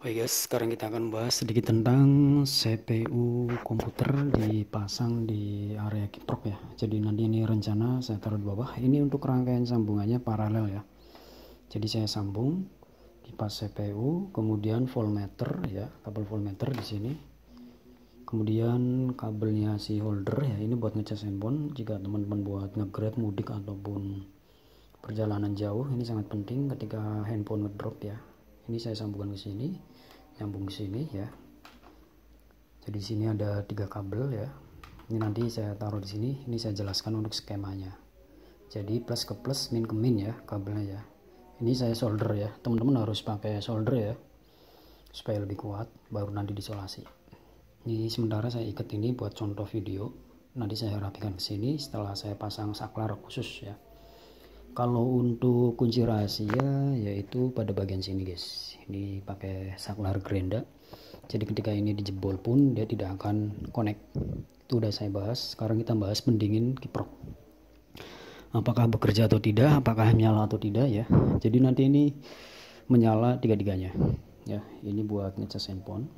Oke guys, sekarang kita akan bahas sedikit tentang CPU komputer dipasang di area kiprok ya. Jadi nanti ini rencana saya taruh di bawah. Ini untuk rangkaian sambungannya paralel ya. Jadi saya sambung kipas CPU, kemudian voltmeter ya, kabel voltmeter di sini. Kemudian kabelnya si holder ya, ini buat ngecas handphone. Jika teman-teman buat nge-grab mudik ataupun perjalanan jauh, ini sangat penting ketika handphone ngedrop ya. Ini saya sambungkan ke sini, nyambung ke sini ya. Jadi sini ada 3 kabel ya. Ini nanti saya taruh di sini. Ini saya jelaskan untuk skemanya. Jadi plus ke plus, min ke min ya kabelnya ya. Ini saya solder ya. Teman-teman harus pakai solder ya, supaya lebih kuat. Baru nanti disolasi. Ini sementara saya ikat ini buat contoh video. Nanti saya rapikan ke sini setelah saya pasang saklar khusus ya. Kalau untuk kunci rahasia yaitu pada bagian sini guys. Ini pakai saklar gerenda. Jadi ketika ini dijebol pun dia tidak akan connect. Itu udah saya bahas. Sekarang kita bahas pendingin kiprok. Apakah bekerja atau tidak, apakah menyala atau tidak ya. Jadi nanti ini menyala tiga-tiganya. Ya, ini buat ngecas handphone.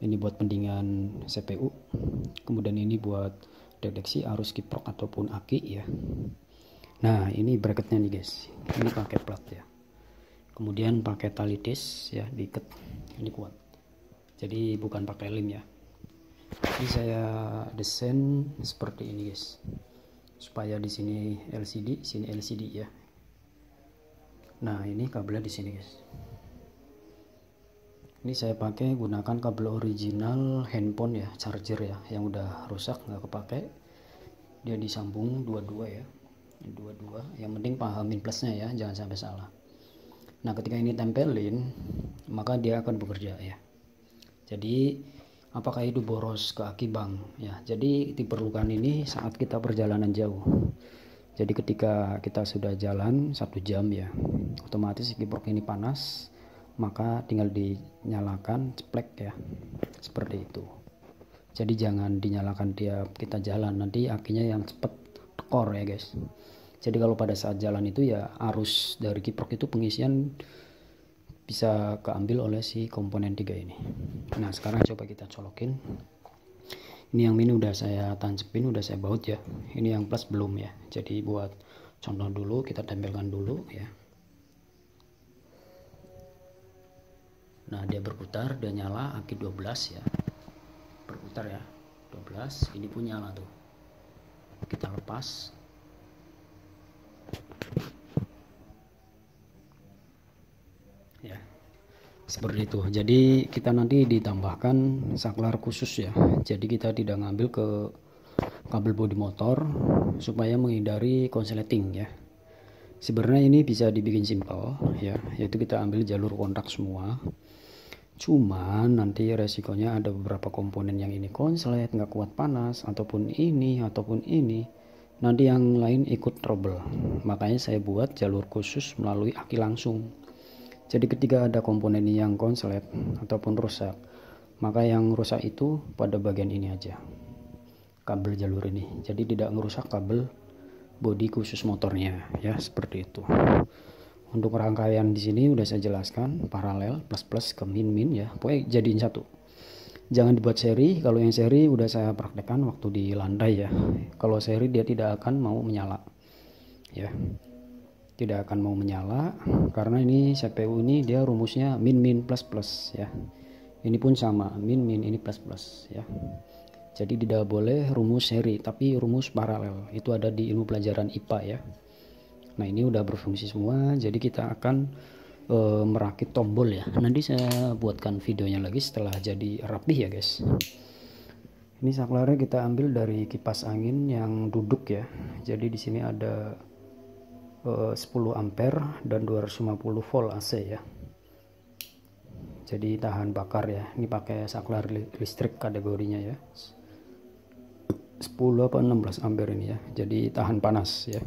Ini buat pendingan CPU. Kemudian ini buat deteksi arus kiprok ataupun aki ya. Nah, ini bracketnya nih guys. Ini pakai plat ya. Kemudian pakai tali tis ya, diikat. Ini kuat. Jadi bukan pakai lem ya. Ini saya desain seperti ini guys. Supaya di sini LCD, sini LCD ya. Nah, ini kabelnya di sini guys. Ini saya pakai gunakan kabel original handphone ya, charger ya, yang udah rusak nggak kepake. Dia disambung dua-dua ya. Dua-dua, yang penting pahamin plusnya ya, jangan sampai salah. Nah, ketika ini tempelin maka dia akan bekerja ya. Jadi apakah itu boros ke aki bang ya. Jadi diperlukan ini saat kita perjalanan jauh. Jadi ketika kita sudah jalan 1 jam ya, otomatis kiprok ini panas, maka tinggal dinyalakan ceplek ya, seperti itu. Jadi jangan dinyalakan tiap kita jalan, nanti akinya yang cepet tekor ya guys. Jadi kalau pada saat jalan itu ya arus dari kiprok itu pengisian bisa keambil oleh si komponen 3 ini. Nah, sekarang coba kita colokin. Ini yang min udah saya tancepin, udah saya baut ya. Ini yang plus belum ya. Jadi buat contoh dulu, kita tempelkan dulu ya. Nah, dia berputar, dia nyala, aki 12 ya. Berputar ya, 12. Ini pun nyala tuh. Kita lepas. Ya, seperti itu. Jadi kita nanti ditambahkan saklar khusus ya. Jadi kita tidak ngambil ke kabel bodi motor supaya menghindari konsleting ya. Sebenarnya ini bisa dibikin simpel ya, yaitu kita ambil jalur kontak semua. Cuman nanti resikonya ada beberapa komponen yang ini konslet, nggak kuat panas, ataupun ini nanti yang lain ikut trouble. Makanya saya buat jalur khusus melalui aki langsung. Jadi ketika ada komponen yang konslet ataupun rusak, maka yang rusak itu pada bagian ini aja, kabel jalur ini. Jadi tidak merusak kabel bodi khusus motornya ya, seperti itu. Untuk rangkaian di sini udah saya jelaskan, paralel plus plus ke min min ya, pokoknya jadiin satu. Jangan dibuat seri. Kalau yang seri udah saya praktekkan waktu di landai ya. Kalau seri dia tidak akan mau menyala ya, tidak akan mau menyala karena ini CPU ini dia rumusnya min min plus plus ya. Ini pun sama, min min ini plus plus ya. Jadi tidak boleh rumus seri, tapi rumus paralel. Itu ada di ilmu pelajaran IPA ya. Nah, ini udah berfungsi semua. Jadi kita akan merakit tombol ya. Nanti saya buatkan videonya lagi setelah jadi rapi ya guys. Ini saklarnya kita ambil dari kipas angin yang duduk ya. Jadi di sini ada 10 ampere dan 250 volt AC ya. Jadi tahan bakar ya. Ini pakai saklar listrik kategorinya ya. 10 apa 16 ampere ini ya. Jadi tahan panas ya.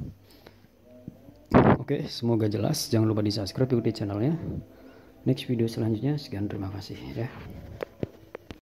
Oke, semoga jelas. Jangan lupa di subscribe, ikuti channelnya. Next video selanjutnya. Sekian, terima kasih ya.